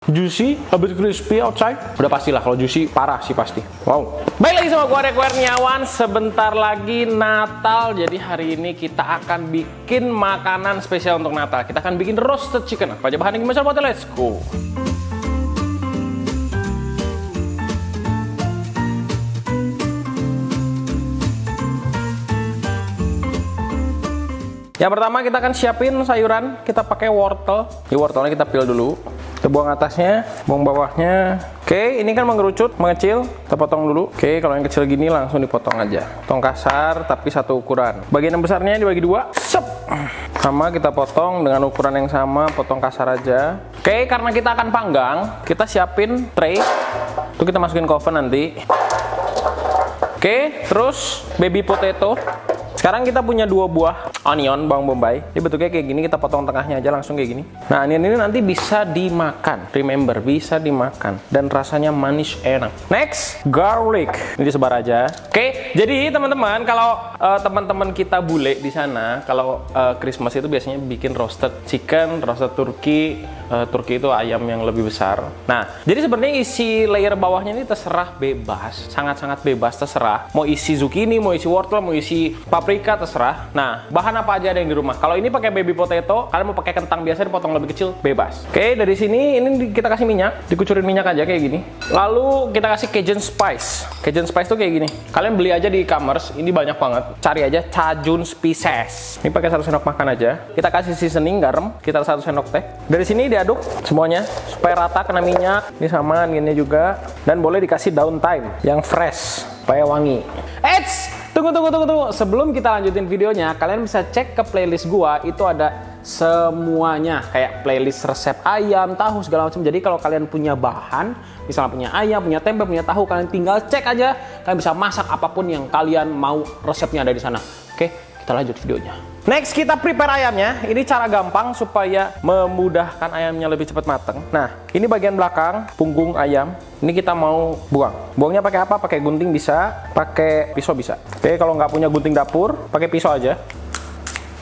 Juicy, a bit crispy outside. Udah pastilah kalau juicy parah sih pasti. Wow. Baik lagi sama gua Rek Kurniawan. Sebentar lagi Natal. Jadi hari ini kita akan bikin makanan spesial untuk Natal. Kita akan bikin roasted chicken. Apa aja bahannya gimana? Let's go. Yang pertama kita akan siapin sayuran. Kita pakai wortel. Di wortelnya kita peel dulu. Kita buang atasnya, buang bawahnya. Oke, ini kan mengerucut, mengecil. Kita potong dulu. Oke, kalau yang kecil gini langsung dipotong aja. Potong kasar, tapi satu ukuran. Bagian yang besarnya dibagi dua. Sep. Sama kita potong dengan ukuran yang sama, potong kasar aja. Oke, karena kita akan panggang, kita siapin tray. Itu kita masukin ke oven nanti. Oke, terus baby potato. Sekarang kita punya 2 buah onion, bawang bombay. Ini bentuknya kayak gini, kita potong tengahnya aja langsung kayak gini. Nah, onion ini nanti bisa dimakan. Remember, bisa dimakan. Dan rasanya manis enak. Next, garlic. Ini disebar aja. Oke, jadi teman-teman, kalau teman-teman kita bule di sana, kalau Christmas itu biasanya bikin roasted chicken, roasted turkey. Turki itu ayam yang lebih besar. Nah, jadi sebenarnya isi layer bawahnya ini terserah bebas. Sangat-sangat bebas, terserah. Mau isi zucchini, mau isi wortel, mau isi paprika, terserah. Nah, bahan apa aja ada yang di rumah. Kalau ini pakai baby potato, kalian mau pakai kentang biasa dipotong lebih kecil, bebas. Oke, dari sini ini kita kasih minyak, dikucurin minyak aja kayak gini. Lalu kita kasih Cajun spice. Cajun spice tuh kayak gini. Kalian beli aja di e-commerce, ini banyak banget. Cari aja Cajun spices. Ini pakai 1 sendok makan aja. Kita kasih seasoning garam, kita 1 sendok teh. Dari sini diaduk semuanya supaya rata, kena minyak. Ini sama gini juga. Dan boleh dikasih daun thyme yang fresh supaya wangi. Tunggu. Sebelum kita lanjutin videonya, kalian bisa cek ke playlist gua, itu ada semuanya, kayak playlist resep ayam, tahu, segala macam. Jadi kalau kalian punya bahan, misalnya punya ayam, punya tempe, punya tahu, kalian tinggal cek aja, kalian bisa masak apapun yang kalian mau, resepnya ada di sana. Oke, kita lanjut videonya. Next, kita prepare ayamnya. Ini cara gampang supaya memudahkan ayamnya lebih cepat matang. Nah, ini bagian belakang, punggung ayam. Ini kita mau buang. Buangnya pakai apa? Pakai gunting bisa, pakai pisau bisa. Oke, kalau nggak punya gunting dapur, pakai pisau aja.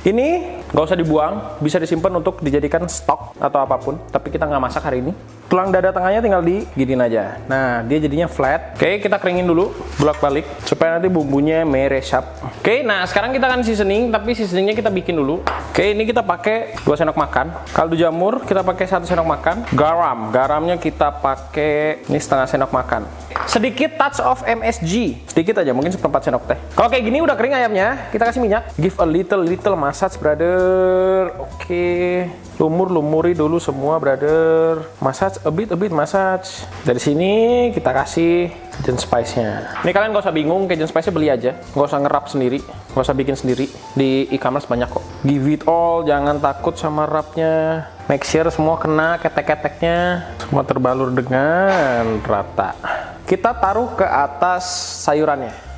Ini nggak usah dibuang, bisa disimpan untuk dijadikan stok atau apapun. Tapi kita nggak masak hari ini. Tulang dada tengahnya tinggal diginiin aja. Nah, dia jadinya flat. Oke, kita keringin dulu, bolak-balik supaya nanti bumbunya meresap. Oke, nah sekarang kita akan seasoning, tapi seasoningnya kita bikin dulu. Oke, ini kita pakai 2 sendok makan. Kaldu jamur kita pakai 1 sendok makan. Garamnya kita pakai ini setengah sendok makan. Sedikit touch of MSG, sedikit aja, mungkin 1/4 sendok teh. Kalau kayak gini udah kering ayamnya, kita kasih minyak. Give a little massage, brother. Oke. Lumuri dulu semua, brother. Massage, a bit massage. Dari sini kita kasih Cajun spice-nya. Ini kalian gak usah bingung, Cajun spice-nya beli aja. Gak usah ngerap sendiri, gak usah bikin sendiri. Di e-commerce banyak kok. Give it all, jangan takut sama rapnya. Make sure semua kena ketek-keteknya. Semua terbalur dengan rata. Kita taruh ke atas sayurannya.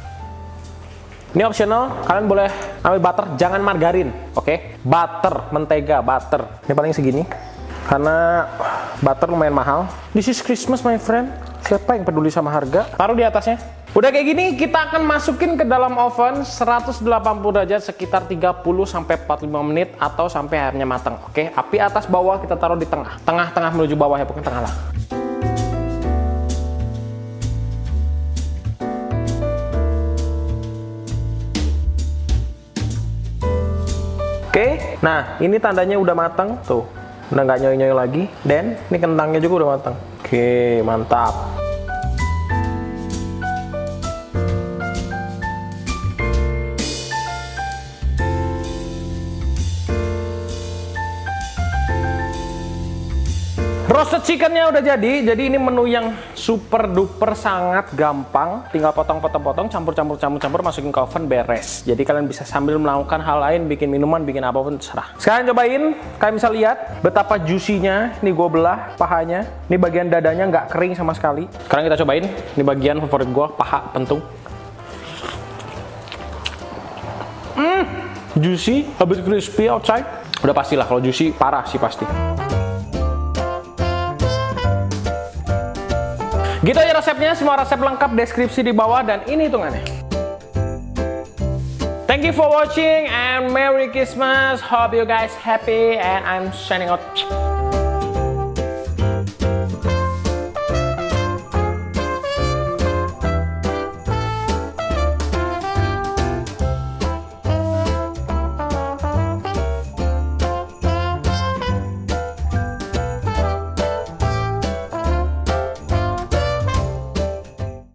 Ini optional, kalian boleh ambil butter, jangan margarin, oke? Butter, mentega, butter. Ini paling segini, karena butter lumayan mahal. This is Christmas, my friend. Siapa yang peduli sama harga? Taruh di atasnya. Udah kayak gini, kita akan masukin ke dalam oven 180 derajat sekitar 30-45 menit atau sampai airnya matang, oke? Api atas bawah kita taruh di tengah. Tengah menuju bawah ya, pokoknya tengah lah. Oke, nah ini tandanya udah matang tuh, udah nggak nyoy-nyoy lagi. Dan ini kentangnya juga udah matang. Oke, mantap. Roasted chickennya udah jadi ini menu yang super duper sangat gampang. Tinggal potong-potong, campur, masukin ke oven, beres. Jadi kalian bisa sambil melakukan hal lain, bikin minuman, bikin apapun, terserah. Sekarang cobain, kalian bisa lihat betapa juicy-nya. Ini gue belah pahanya. Ini bagian dadanya nggak kering sama sekali. Sekarang kita cobain, ini bagian favorit gue, paha pentung. Juicy, a bit crispy outside. Udah pastilah kalau juicy, parah sih pasti. Gitu aja resepnya, semua resep lengkap deskripsi di bawah dan ini hitungannya. Thank you for watching and Merry Christmas. Hope you guys happy and I'm signing out.